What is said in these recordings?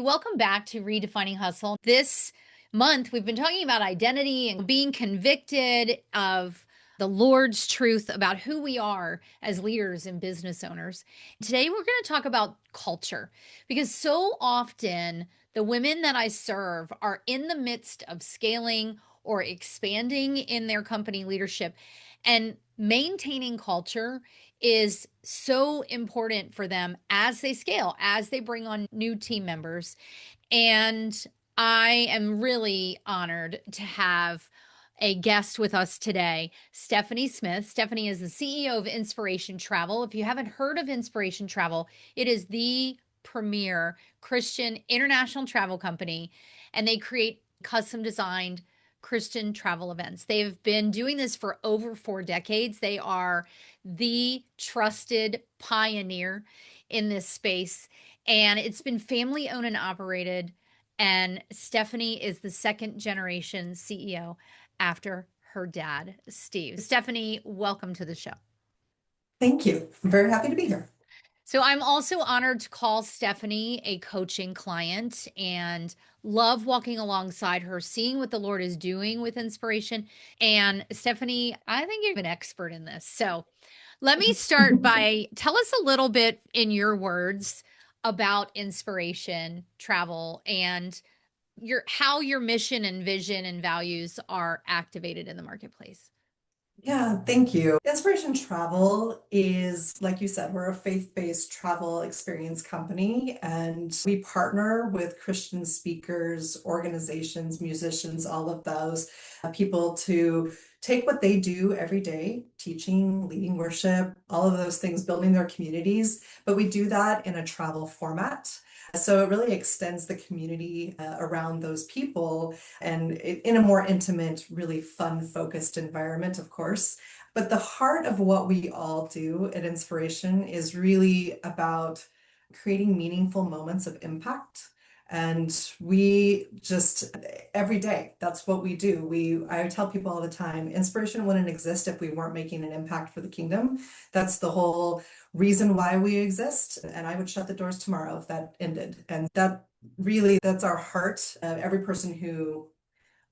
Welcome back to Redefining Hustle. This month, we've been talking about identity and being convicted of the Lord's truth about who we are as leaders and business owners. Today, we're going to talk about culture because so often the women that I serve are in the midst of scaling or expanding in their company leadership, and maintaining culture is so important for them as they scale, as they bring on new team members. And I am really honored to have a guest with us today, Stephanie Smith. Stephanie is the CEO of Inspiration Travel. If you haven't heard of Inspiration Travel, it is the premier Christian international travel company, and they create custom designed Christian travel events. They've been doing this for over 4 decades. They are the trusted pioneer in this space, and it's been family owned and operated. And Stephanie is the second generation CEO after her dad, Steve. Stephanie, welcome to the show. Thank you. I'm very happy to be here. So I'm also honored to call Stephanie a coaching client and love walking alongside her, seeing what the Lord is doing with inspiration. And Stephanie, I think you're an expert in this. So let me start by tell us a little bit in your words about inspiration, travel, and how your mission and vision and values are activated in the marketplace. Yeah, thank you. Inspiration Travel is, like you said, we're a faith-based travel experience company, and we partner with Christian speakers, organizations, musicians, all of those people to take what they do every day, teaching, leading worship, all of those things, building their communities, but we do that in a travel format. So it really extends the community around those people and in a more intimate, really fun focused environment, of course. But the heart of what we all do at Inspiration is really about creating meaningful moments of impact. And we just every day, that's what we do. I tell people all the time, inspiration wouldn't exist if we weren't making an impact for the kingdom. That's the whole reason why we exist. And I would shut the doors tomorrow if that ended. And that's our heart. Every person who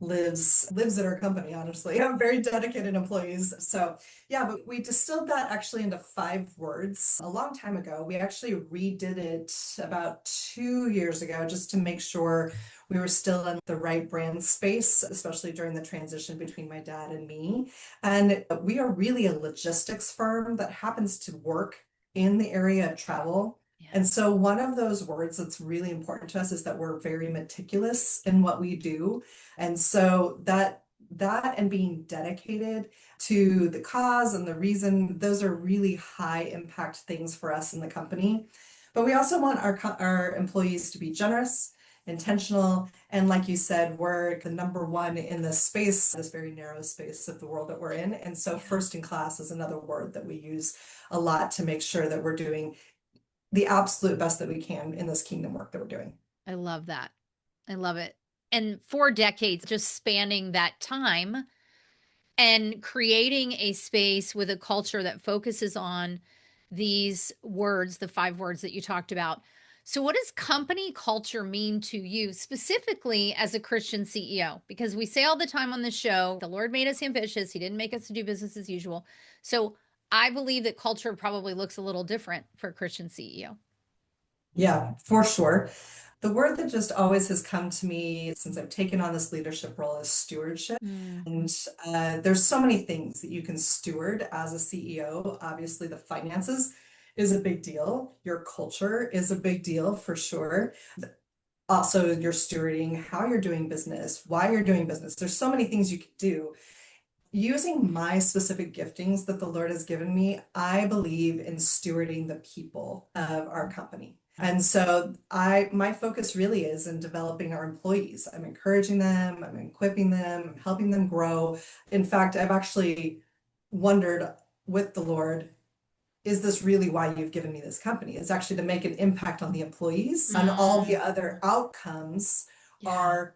lives at our company, honestly. I'm very dedicated employees. So yeah, but we distilled that actually into 5 words a long time ago. We actually redid it about 2 years ago just to make sure we were still in the right brand space, especially during the transition between my dad and me. And we are really a logistics firm that happens to work in the area of travel. And so one of those words that's really important to us is that we're very meticulous in what we do. And so that and being dedicated to the cause and the reason, those are really high impact things for us in the company. But we also want our employees to be generous, intentional, and like you said, we're the number one in this space, this very narrow space of the world that we're in. And so first in class is another word that we use a lot to make sure that we're doing the absolute best that we can in this kingdom work that we're doing. I love that. I love it. And 4 decades, just spanning that time and creating a space with a culture that focuses on these words, the 5 words that you talked about. So, what does company culture mean to you specifically as a Christian CEO? Because we say all the time on the show, the Lord made us ambitious. He didn't make us to do business as usual. So, I believe that culture probably looks a little different for a Christian CEO. Yeah, for sure. The word that just always has come to me since I've taken on this leadership role is stewardship. Mm, And there's so many things that you can steward as a CEO. Obviously, the finances is a big deal. Your culture is a big deal for sure. Also, you're stewarding how you're doing business, why you're doing business. There's so many things you could do. Using my specific giftings that the Lord has given me, I believe in stewarding the people of our company. And so my focus really is in developing our employees. I'm encouraging them, I'm equipping them, I'm helping them grow. In fact, I've actually wondered with the Lord, is this really why you've given me this company? It's actually to make an impact on the employees, and all the other outcomes yeah. are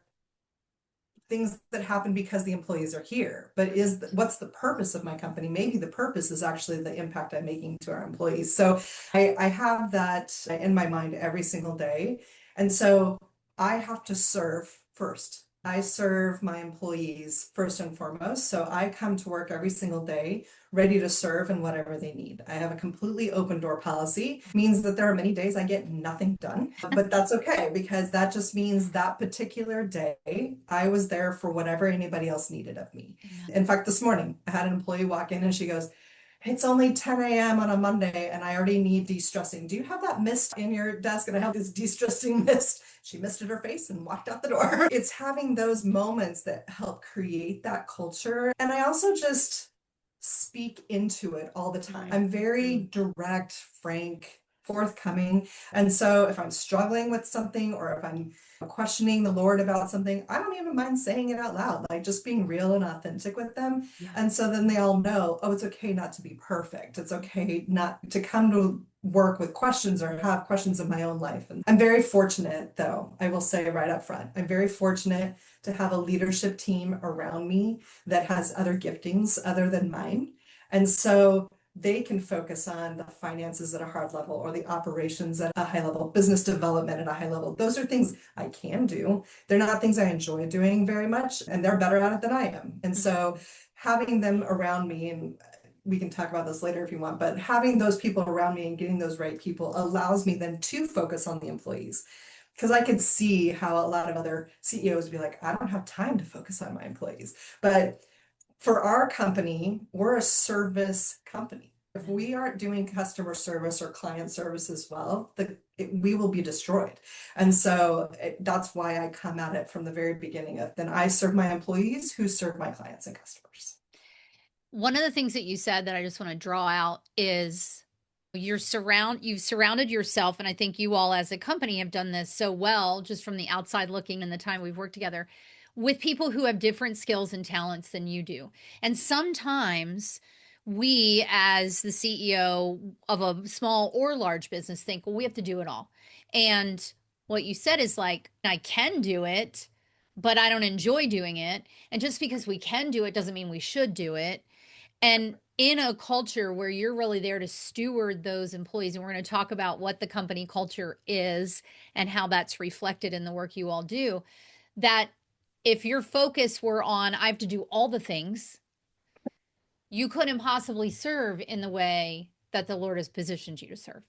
things that happen because the employees are here. But what's the purpose of my company? Maybe the purpose is actually the impact I'm making to our employees. So I have that in my mind every single day. And so I have to serve first. I serve my employees first and foremost. So I come to work every single day ready to serve in whatever they need. I have a completely open door policy. It means that there are many days I get nothing done, but that's okay because that just means that particular day I was there for whatever anybody else needed of me. Amen. In fact, this morning I had an employee walk in and she goes, it's only 10 a.m. on a Monday and I already need de-stressing. Do you have that mist in your desk? And I have this de-stressing mist. She misted her face and walked out the door. It's having those moments that help create that culture. And I also just speak into it all the time. I'm very direct, frank, forthcoming. And so if I'm struggling with something or if I'm questioning the Lord about something, I don't even mind saying it out loud, like just being real and authentic with them. Yeah. And so then they all know, oh, it's okay not to be perfect. It's okay not to come to work with questions or have questions in my own life. And I'm very fortunate, though, I will say right up front, I'm very fortunate to have a leadership team around me that has other giftings other than mine. And so they can focus on the finances at a hard level or the operations at a high level, business development at a high level. Those are things I can do. They're not things I enjoy doing very much, and they're better at it than I am. And so having them around me, and we can talk about this later if you want, but having those people around me and getting those right people allows me then to focus on the employees. Because I could see how a lot of other CEOs would be like, I don't have time to focus on my employees. But for our company, we're a service company. If we aren't doing customer service or client service as well, we will be destroyed. And so that's why I come at it from the very beginning of then I serve my employees who serve my clients and customers. One of the things that you said that I just want to draw out is you've surrounded yourself, and I think you all as a company have done this so well, just from the outside looking and the time we've worked together, with people who have different skills and talents than you do. And sometimes we, as the CEO of a small or large business, think, well, we have to do it all. And what you said is like, I can do it, but I don't enjoy doing it. And just because we can do it doesn't mean we should do it. And in a culture where you're really there to steward those employees, and we're going to talk about what the company culture is and how that's reflected in the work you all do, that if your focus were on, I have to do all the things, you couldn't possibly serve in the way that the Lord has positioned you to serve.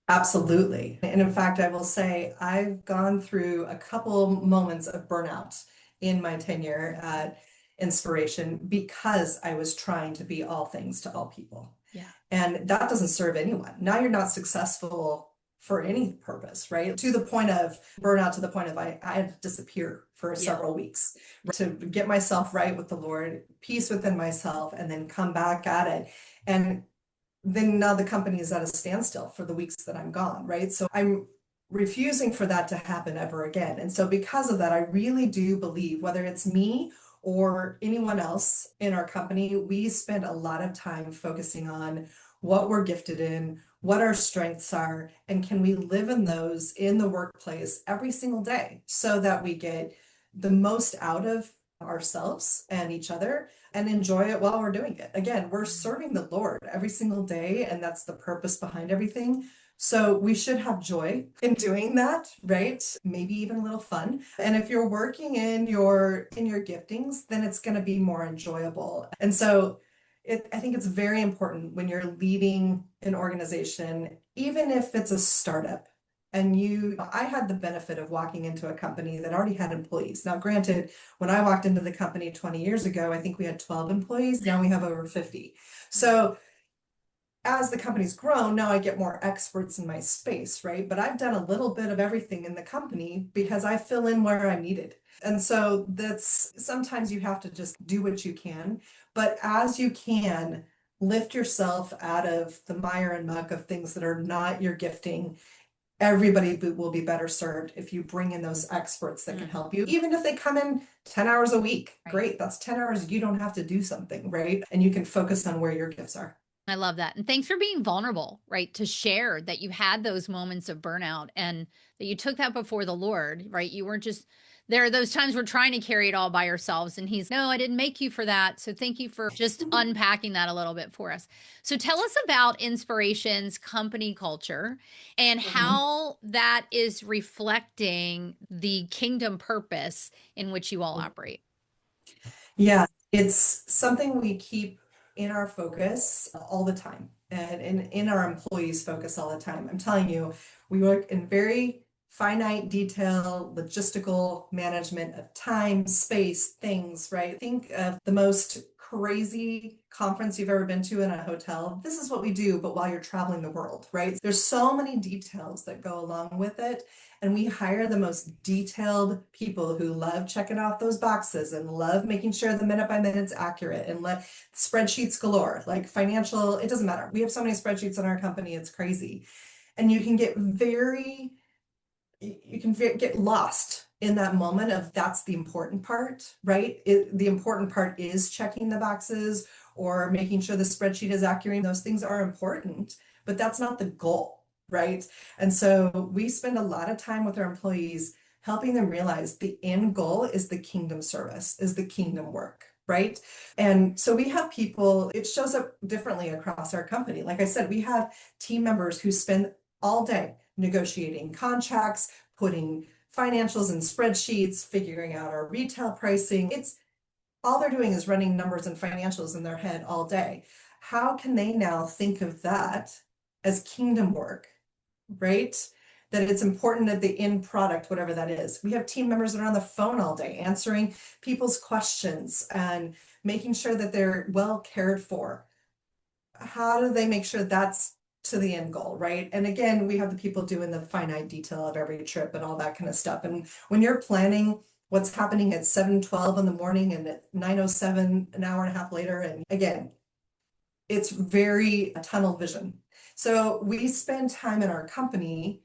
Absolutely. And in fact, I will say I've gone through a couple moments of burnout in my tenure at Inspiration because I was trying to be all things to all people. Yeah. And that doesn't serve anyone. Now you're not successful for any purpose, right? To the point of burnout, to the point of I had to disappear for several weeks to get myself right with the Lord, peace within myself, and then come back at it. And then now the company is at a standstill for the weeks that I'm gone, right? So I'm refusing for that to happen ever again. And so because of that, I really do believe whether it's me or anyone else in our company, we spend a lot of time focusing on what we're gifted in, what our strengths are, and can we live in those in the workplace every single day so that we get the most out of ourselves and each other and enjoy it while we're doing it. Again, we're serving the Lord every single day, and that's the purpose behind everything. So we should have joy in doing that, right? Maybe even a little fun. And if you're working in your giftings, then it's going to be more enjoyable. And so I think it's very important when you're leading an organization, even if it's a startup. And I had the benefit of walking into a company that already had employees. Now, granted, when I walked into the company 20 years ago, I think we had 12 employees. Now we have over 50. So as the company's grown, now I get more experts in my space, right? But I've done a little bit of everything in the company because I fill in where I'm needed. And so that's sometimes you have to just do what you can. But as you can, lift yourself out of the mire and muck of things that are not your gifting. Everybody will be better served if you bring in those experts that can help you. Even if they come in 10 hours a week, great. That's 10 hours you don't have to do something, right? And you can focus on where your gifts are. I love that. And thanks for being vulnerable, right? To share that you had those moments of burnout and that you took that before the Lord, right? You weren't just there are those times we're trying to carry it all by ourselves. And He's, no, I didn't make you for that. So thank you for just unpacking that a little bit for us. So tell us about Inspirations company culture and Mhm. how that is reflecting the kingdom purpose in which you all operate. Yeah, it's something we keep in our focus all the time and in our employees' focus all the time. I'm telling you, we work in very finite detail, logistical management of time, space, things, right? Think of the most crazy conference you've ever been to in a hotel. This is what we do, but while you're traveling the world, right? There's so many details that go along with it. And we hire the most detailed people who love checking off those boxes and love making sure the minute by minute's accurate and let spreadsheets galore, like financial, it doesn't matter. We have so many spreadsheets in our company, it's crazy. And you can get lost in that moment of that's the important part, right? The important part is checking the boxes or making sure the spreadsheet is accurate. Those things are important, but that's not the goal, right? And so we spend a lot of time with our employees helping them realize the end goal is the kingdom service, is the kingdom work. Right. And so we have people, it shows up differently across our company. Like I said, we have team members who spend all day negotiating contracts, putting financials in spreadsheets, figuring out our retail pricing. It's all they're doing is running numbers and financials in their head all day. How can they now think of that as kingdom work, right? That it's important that the end product, whatever that is. We have team members that are on the phone all day answering people's questions and making sure that they're well cared for. How do they make sure that's to the end goal, right? And again, we have the people doing the finite detail of every trip and all that kind of stuff. And when you're planning what's happening at 7:12 in the morning and at 9:07 an hour and a half later, and again, it's very tunnel vision. So we spend time in our company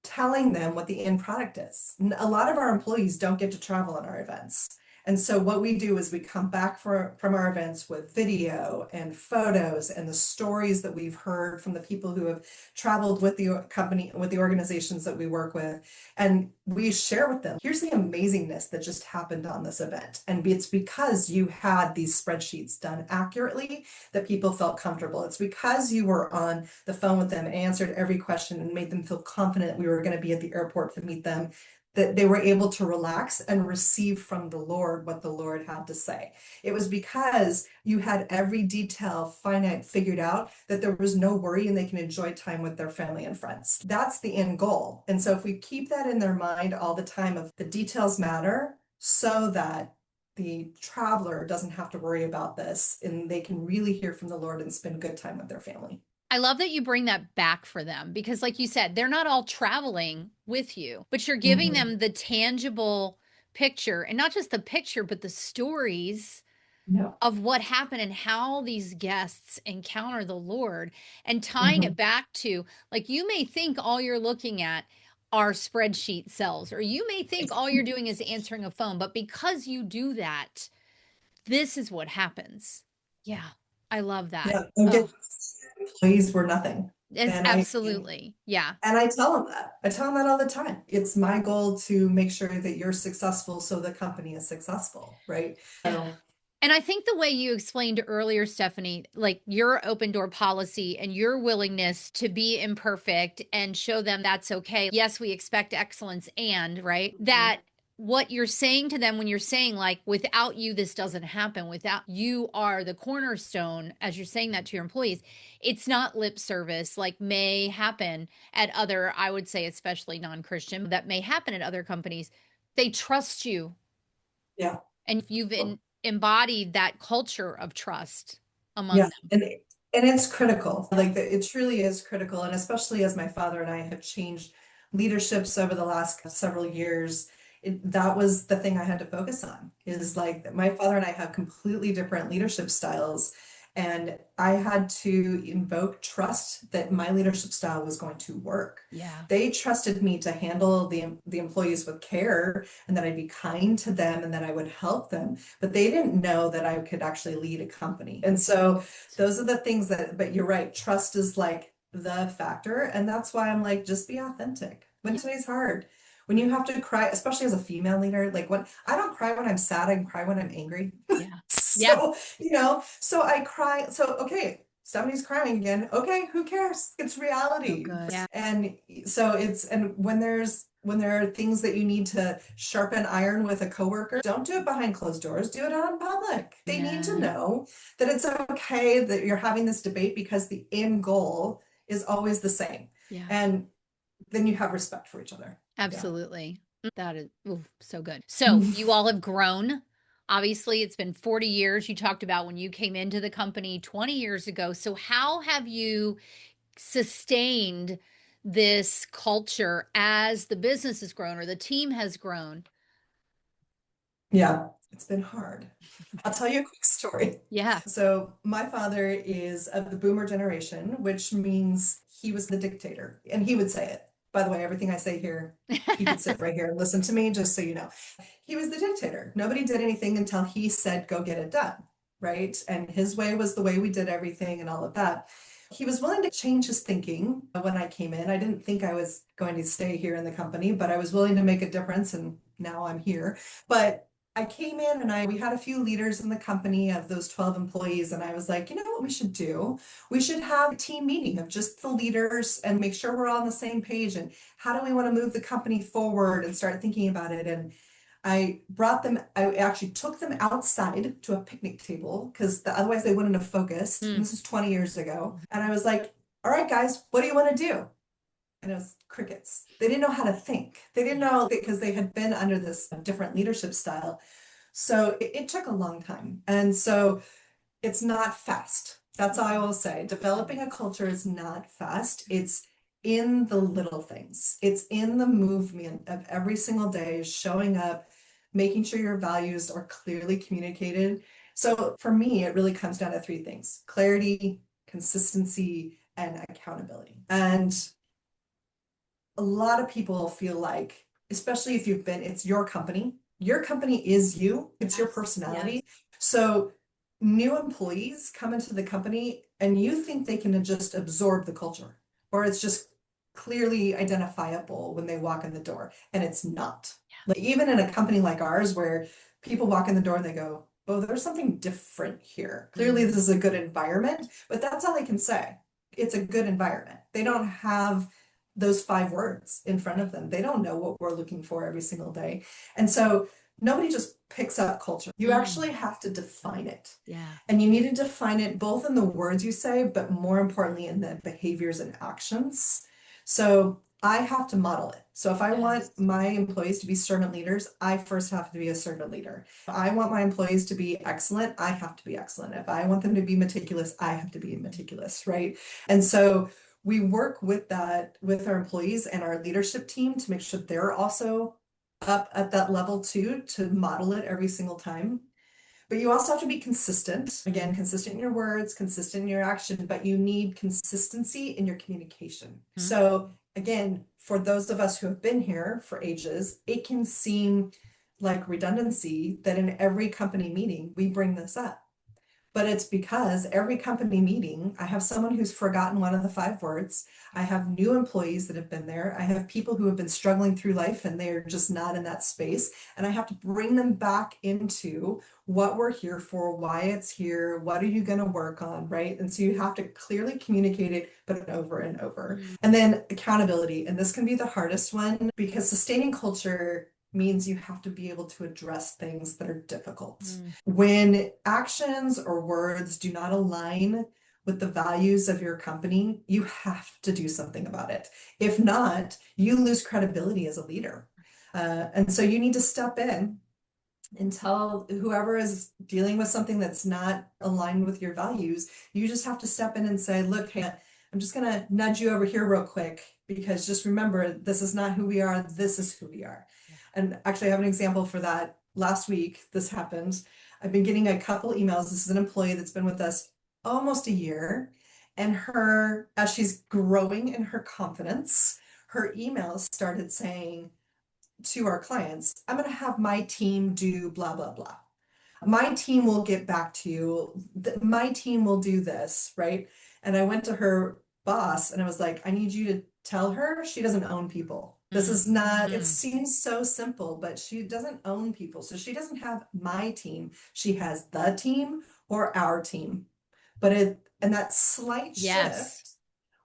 telling them what the end product is. A lot of our employees don't get to travel on our events. And so what we do is we come back from our events with video and photos and the stories that we've heard from the people who have traveled with the company, with the organizations that we work with. And we share with them, here's the amazingness that just happened on this event. And it's because you had these spreadsheets done accurately that people felt comfortable. It's because you were on the phone with them and answered every question and made them feel confident we were going to be at the airport to meet them, that they were able to relax and receive from the Lord what the Lord had to say. It was because you had every detail finite figured out that there was no worry and they can enjoy time with their family and friends. That's the end goal. And so if we keep that in their mind all the time of the details matter so that the traveler doesn't have to worry about this and they can really hear from the Lord and spend good time with their family. I love that you bring that back for them because, like you said, they're not all traveling with you, but you're giving Mhm. them the tangible picture and not just the picture, but the stories Yeah. of what happened and how these guests encounter the Lord and tying it Mhm. back to, like, you may think all you're looking at are spreadsheet cells, or you may think all you're doing is answering a phone, but because you do that, this is what happens. Yeah, I love that. Yeah. And Oh, employees were nothing. it's And absolutely. Yeah. I tell them that. I tell them that all the time. It's my goal to make sure that you're successful so the company is successful, right? Yeah. So, And I think the way you explained earlier, Stephanie, like your open door policy and your willingness to be imperfect and show them that's okay. Yes, we expect excellence and, right? That what you're saying to them when you're saying, like, without you, this doesn't happen, without you are the cornerstone, as you're saying that to your employees, it's not lip service like may happen at other, I would say, especially non Christian, that may happen at other companies. They trust you yeah. and you've embodied that culture of trust among Yeah. them. And it's critical. Like it truly is critical. And especially as my father and I have changed leaderships over the last several years, that was the thing I had to focus on is like my father and I have completely different leadership styles. And I had to invoke trust that my leadership style was going to work. Yeah. They trusted me to handle the employees with care and that I'd be kind to them and that I would help them. But they didn't know that I could actually lead a company. And so those are the things but you're right, trust is like the factor. And that's why I'm like, just be authentic. When today's hard, when you have to cry, especially as a female leader, like when I don't cry when I'm sad, I can cry when I'm angry. Yeah. Yeah. So I cry. So, okay, Stephanie's crying again. Okay, who cares? It's So reality. good. Yeah. And so and when there are things that you need to sharpen iron with a coworker, don't do it behind closed doors, do it out in public. They need to Yeah. know that it's okay that you're having this debate because the end goal is always the same. Yeah. And then you have respect for each other. Absolutely. That is so good. So you all have grown. Obviously, it's been 40 years. You talked about when you came into the company 20 years ago. So how have you sustained this culture as the business has grown or the team has grown? Yeah, it's been hard. I'll tell you a quick story. Yeah. So my father is of the boomer generation, which means he was the dictator, and he would say it. By the way, everything I say here, he could sit right here and listen to me, just so you know. He was the dictator. Nobody did anything until he said, go get it done, right? And his way was the way we did everything and all of that. He was willing to change his thinking when I came in. I didn't think I was going to stay here in the company, but I was willing to make a difference, and now I'm here. But I came in and we had a few leaders in the company of those 12 employees. And I was like, you know what we should do? We should have a team meeting of just the leaders and make sure we're all on the same page. And how do we want to move the company forward and start thinking about it? And I actually took them outside to a picnic table because otherwise they wouldn't have focused. And this is 20 years ago. And I was like, all right, guys, what do you want to do? And it was crickets. They didn't know how to think. They didn't know because they had been under this different leadership style. So it took a long time. And so it's not fast. That's all I will say. Developing a culture is not fast. It's in the little things. It's in the movement of every single day, showing up, making sure your values are clearly communicated. So for me, it really comes down to three things: clarity, consistency, and accountability. And a lot of people feel like, especially if it's your company is you, it's your personality. Yes. So new employees come into the company and you think they can just absorb the culture, or it's just clearly identifiable when they walk in the door, and it's not. Yeah. Like even in a company like ours where people walk in the door and they go, oh, there's something different here. Clearly this is a good environment, but that's all they can say. It's a good environment. They don't have those 5 words in front of them. They don't know what we're looking for every single day. And so nobody just picks up culture. You actually have to define it. Yeah. And you need to define it both in the words you say, but more importantly in the behaviors and actions. So I have to model it. So if I want my employees to be servant leaders, I first have to be a servant leader. If I want my employees to be excellent, I have to be excellent. If I want them to be meticulous, I have to be meticulous, right? And so we work with that with our employees and our leadership team to make sure they're also up at that level too, to model it every single time. But you also have to be consistent. Again, consistent in your words, consistent in your action, but you need consistency in your communication. Mm-hmm. So again, for those of us who have been here for ages, it can seem like redundancy that in every company meeting, we bring this up. But it's because every company meeting, I have someone who's forgotten one of the 5 words. I have new employees that have been there. I have people who have been struggling through life and they're just not in that space. And I have to bring them back into what we're here for, why it's here, what are you going to work on, right? And so you have to clearly communicate it, but over and over. And then accountability. And this can be the hardest one because sustaining culture means you have to be able to address things that are difficult. When actions or words do not align with the values of your company, you have to do something about it. If not, you lose credibility as a leader. And so you need to step in and tell whoever is dealing with something that's not aligned with your values, you just have to step in and say, look, hey, I'm just going to nudge you over here real quick, because just remember, this is not who we are. This is who we are. And actually I have an example for that. Last week, this happened. I've been getting a couple emails. This is an employee that's been with us almost a year. And her, as she's growing in her confidence, her emails started saying to our clients, I'm going to have my team do blah, blah, blah. My team will get back to you. My team will do this, right? And I went to her boss and I was like, I need you to tell her she doesn't own people. This is not, it Mm. seems so simple, but she doesn't own people. So she doesn't have my team. She has the team or our team. And that slight Yes. shift,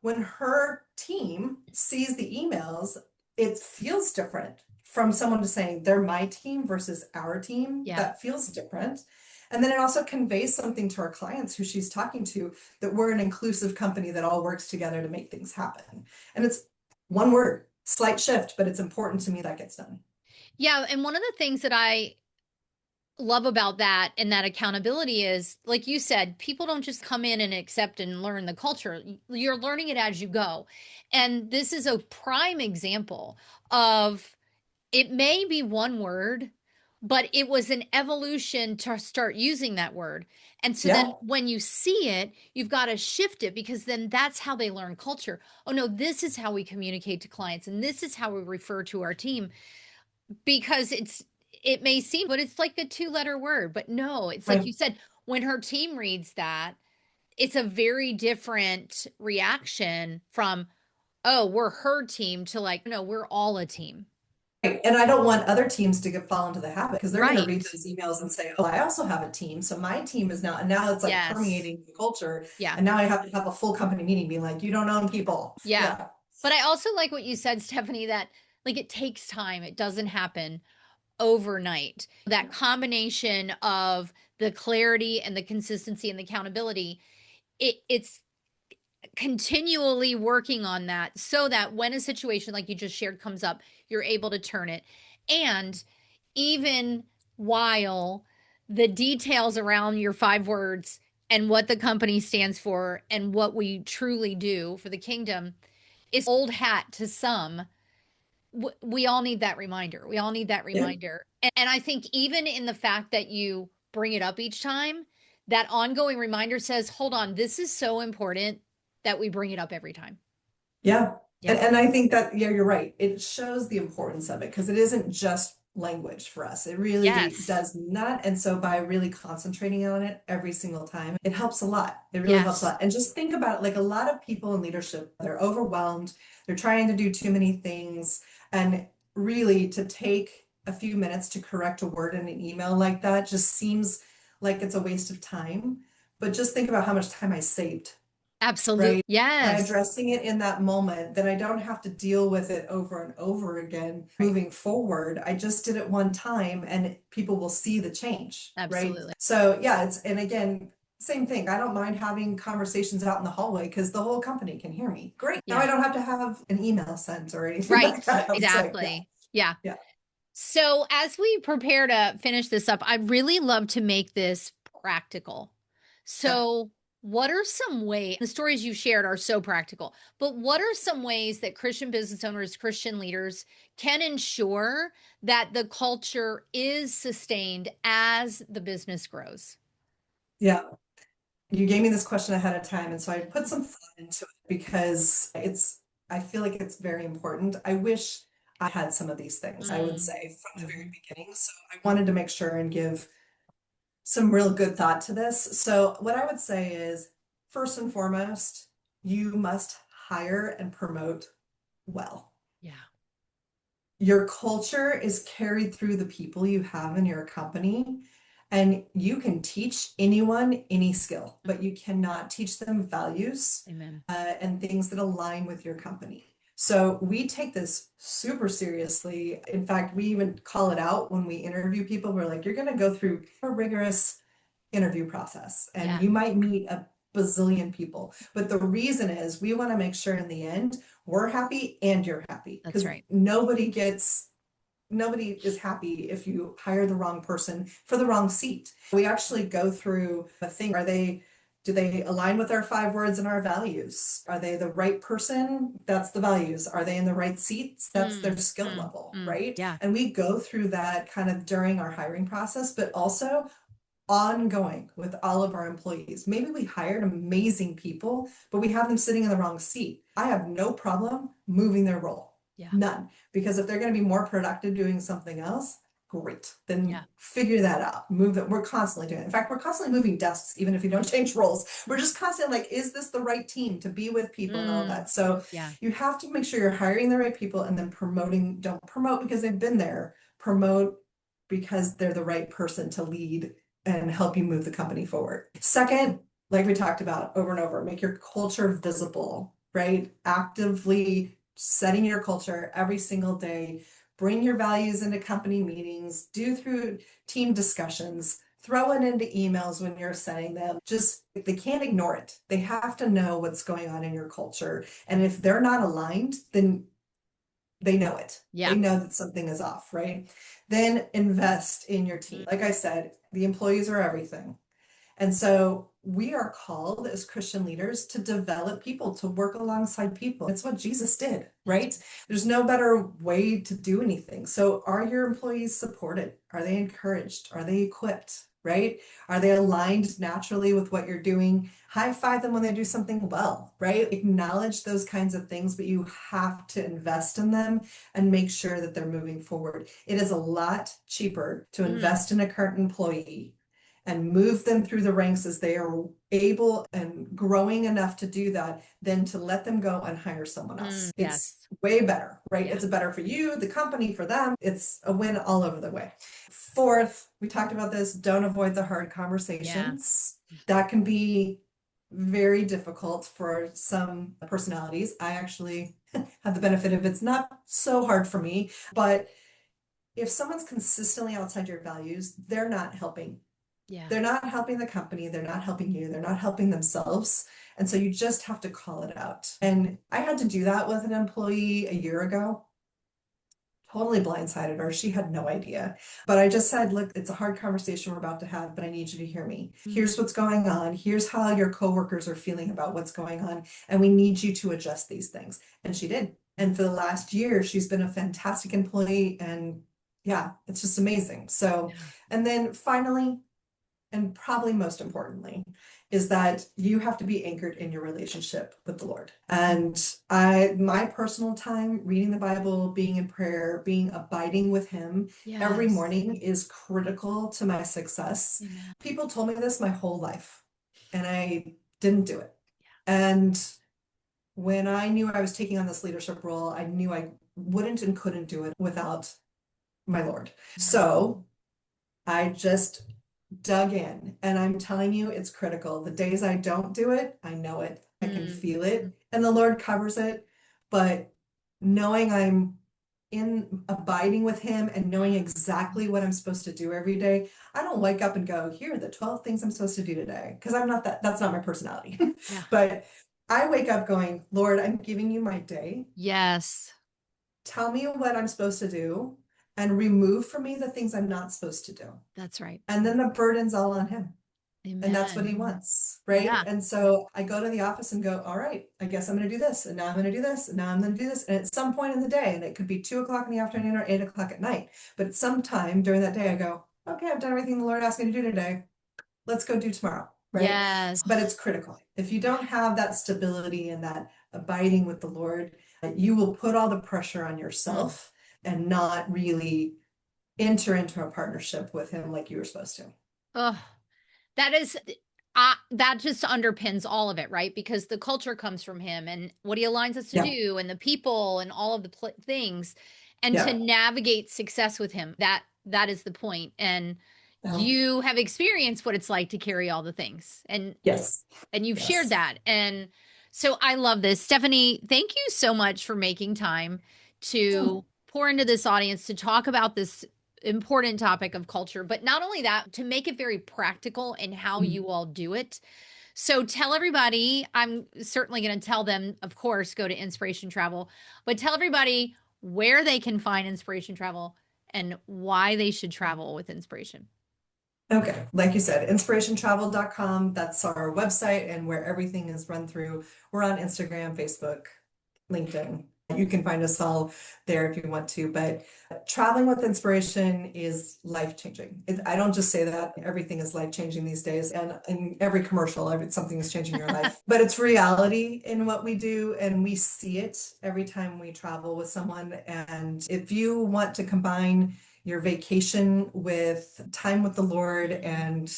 when her team sees the emails, it feels different from someone to saying they're my team versus our team. Yeah. That feels different. And then it also conveys something to our clients who she's talking to, that we're an inclusive company that all works together to make things happen. And it's one word, slight shift, but it's important to me that gets done. Yeah. And one of the things that I love about that and that accountability is, like you said, people don't just come in and accept and learn the culture. You're learning it as you go. And this is a prime example of, it may be one word, but it was an evolution to start using that word. And so then Yeah. when you see it, you've got to shift it, because then that's how they learn culture. Oh no, this is how we communicate to clients, and this is how we refer to our team. Because it may seem, but it's like a two-letter word. But no, it's like Right. you said, when her team reads that, it's a very different reaction from, oh, we're her team, to like, no, we're all a team. Right. And I don't want other teams to fall into the habit, because they're going to Right. read those emails and say, oh, I also have a team. So my team is now, and now it's like Yes. permeating the culture. Yeah. And now I have to have a full company meeting being like, you don't own people. Yeah. Yeah. But I also like what you said, Stephanie, that like it takes time. It doesn't happen overnight. That combination of the clarity and the consistency and the accountability, it's continually working on that, so that when a situation like you just shared comes up, you're able to turn it. And even while the details around your 5 words and what the company stands for and what we truly do for the kingdom is old hat to some, we all need that reminder. We all need that Yeah. reminder. And I think even in the fact that you bring it up each time, that ongoing reminder says, hold on, this is so important that we bring it up every time. Yeah. Yeah. And I think that, yeah, you're right. It shows the importance of it, because it isn't just language for us. It really Yes. does not. And so by really concentrating on it every single time, it helps a lot. It really helps a Yes. lot. And just think about it, like a lot of people in leadership, they're overwhelmed, they're trying to do too many things. And really, to take a few minutes to correct a word in an email like that just seems like it's a waste of time. But just think about how much time I saved, Absolutely. right? By Yes. addressing it in that moment, then I don't have to deal with it over and over again moving forward. I just did it one time and people will see the change, right? Absolutely. So yeah, and again, same thing. I don't mind having conversations out in the hallway because the whole company can hear me. Great. Now I Yeah. don't have to have an email sent or anything Right. like that. So yeah, Exactly. Yeah. yeah, So as we prepare to finish this up, I'd really love to make this practical. yeah. So, what are some ways, the stories you shared are so practical, but what are some ways that Christian business owners, Christian leaders can ensure that the culture is sustained as the business grows? Yeah. You gave me this question ahead of time, and so I put some thought into it because I feel like it's very important. I wish I had some of these things, I would Mm, say, from the very mhm. beginning. So I wanted to make sure and give some real good thought to this. So what I would say is, first and foremost, you must hire and promote well. Yeah. Your culture is carried through the people you have in your company. And you can teach anyone any skill, but you cannot teach them values Amen. and things that align with your company. So we take this super seriously. In fact, we even call it out when we interview people. We're like, you're going to go through a rigorous interview process and Yeah, you might meet a bazillion people. But the reason is we want to make sure in the end we're happy and you're happy, that's because right. nobody is happy if you hire the wrong person for the wrong seat. We actually go through a thing. Do they align with our 5 words and our values? Are they the right person? That's the values. Are they in the right seats? That's their skill level, right? Yeah. And we go through that kind of during our hiring process, but also ongoing with all of our employees. Maybe we hired amazing people, but we have them sitting in the wrong seat. I have no problem moving their role. Yeah. None. Because if they're going to be more productive doing something else, great. Then Yeah. figure that out. Move it. We're constantly doing it. In fact, we're constantly moving desks, even if you don't change roles. We're just constantly like, is this the right team to be with people and all that? So Yeah. you have to make sure you're hiring the right people and then promoting. Don't promote because they've been there. Promote because they're the right person to lead and help you move the company forward. Second, like we talked about over and over, make your culture visible, right? Actively setting your culture every single day. Bring your values into company meetings, do through team discussions, throw it into emails when you're sending them. Just, they can't ignore it. They have to know what's going on in your culture. And if they're not aligned, then they know it. Yeah. They know that something is off, right? Then invest in your team. Like I said, the employees are everything. And so we are called as Christian leaders to develop people, to work alongside people. It's what Jesus did, right? There's no better way to do anything. So are your employees supported? Are they encouraged? Are they equipped, right? Are they aligned naturally with what you're doing? High five them when they do something well, right? Acknowledge those kinds of things, but you have to invest in them and make sure that they're moving forward. It is a lot cheaper to invest in a current employee and move them through the ranks as they are able and growing enough to do that than to let them go and hire someone else. Yes. It's way better, right? Yeah. It's better for you, the company, for them. It's a win all over the way. Fourth, we talked about this, don't avoid the hard conversations. That can be very difficult for some personalities. I actually have the benefit of it's not so hard for me, but if someone's consistently outside your values, they're not helping. Yeah. They're not helping the company, they're not helping you, they're not helping themselves. And so you just have to call it out. And I had to do that with an employee a year ago. Totally blindsided her. She had no idea. But I just said, look, it's a hard conversation we're about to have, but I need you to hear me. Here's what's going on. Here's how your coworkers are feeling about what's going on. And we need you to adjust these things. And she did. And for the last year, she's been a fantastic employee. And yeah, it's just amazing. So, and then finally, and probably most importantly, is that you have to be anchored in your relationship with the Lord. And my personal time reading the Bible, being in prayer, being abiding with Him every morning is critical to my success. Amen. People told me this my whole life, and I didn't do it. And when I knew I was taking on this leadership role, I knew I wouldn't and couldn't do it without my Lord. So I just dug in, and I'm telling you, it's critical. The days I don't do it, I know it. I can feel it, and the Lord covers it. But knowing I'm in abiding with Him and knowing exactly what I'm supposed to do every day, I don't wake up and go, here are the 12 things I'm supposed to do today, because I'm not that's not my personality. But I wake up going, Lord, I'm giving you my day. Yes. Tell me what I'm supposed to do and remove from me the things I'm not supposed to do. That's right. And then the burden's all on Him. Amen. And that's what He wants, right? Yeah. And so I go to the office and go, all right, I guess I'm going to do this. And now I'm going to do this. And now I'm going to do this. And at some point in the day, and it could be 2 o'clock in the afternoon or 8 o'clock at night, but at some time during that day, I go, okay, I've done everything the Lord asked me to do today. Let's go do tomorrow, right? Yes. But it's critical. If you don't have that stability and that abiding with the Lord, you will put all the pressure on yourself and not really enter into a partnership with Him like you were supposed to. Oh, that is, that just underpins all of it, right? Because the culture comes from Him and what He aligns us to do, and the people and all of the things, and to navigate success with Him. That is the point. And you have experienced what it's like to carry all the things, and and you've shared that. And so I love this. Stephanie, thank you so much for making time to pour into this audience, to talk about this important topic of culture, but not only that, to make it very practical in how you all do it. So tell everybody, I'm certainly going to tell them, of course, go to Inspiration Travel, but tell everybody where they can find Inspiration Travel and why they should travel with Inspiration. Okay, like you said, inspirationtravel.com, that's our website and where everything is run through. We're on Instagram, Facebook, LinkedIn, You can find us all there if you want to, but traveling with inspiration is life-changing. I don't just say that. Everything is life-changing these days, and in every commercial, something is changing your life. But it's reality in what we do, and we see it every time we travel with someone. And if you want to combine your vacation with time with the Lord and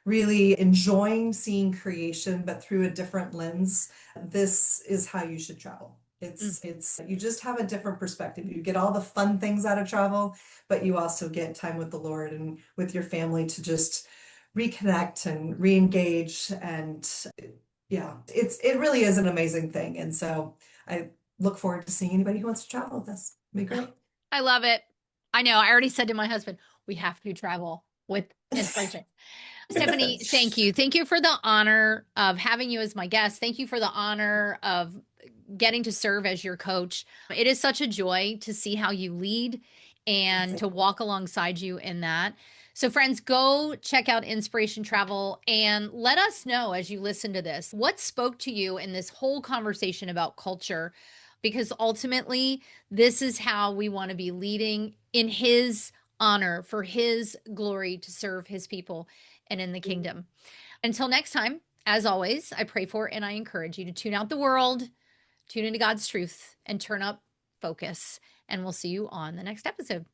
really enjoying seeing creation, but through a different lens, this is how you should travel. It's you just have a different perspective. You get all the fun things out of travel, but you also get time with the Lord and with your family to just reconnect and re-engage. And yeah, it really is an amazing thing. And so I look forward to seeing anybody who wants to travel with us. It'd be great. I love it. I know. I already said to my husband, we have to travel with inspiration. Stephanie, thank you. Thank you for the honor of having you as my guest. Thank you for the honor of getting to serve as your coach. It is such a joy to see how you lead and to walk alongside you in that. So, friends, go check out Inspiration Travel and let us know as you listen to this what spoke to you in this whole conversation about culture, because ultimately, this is how we want to be leading in His honor for His glory to serve His people and in the kingdom. Until next time, as always, I pray for and I encourage you to tune out the world, tune into God's truth, and turn up focus. And we'll see you on the next episode.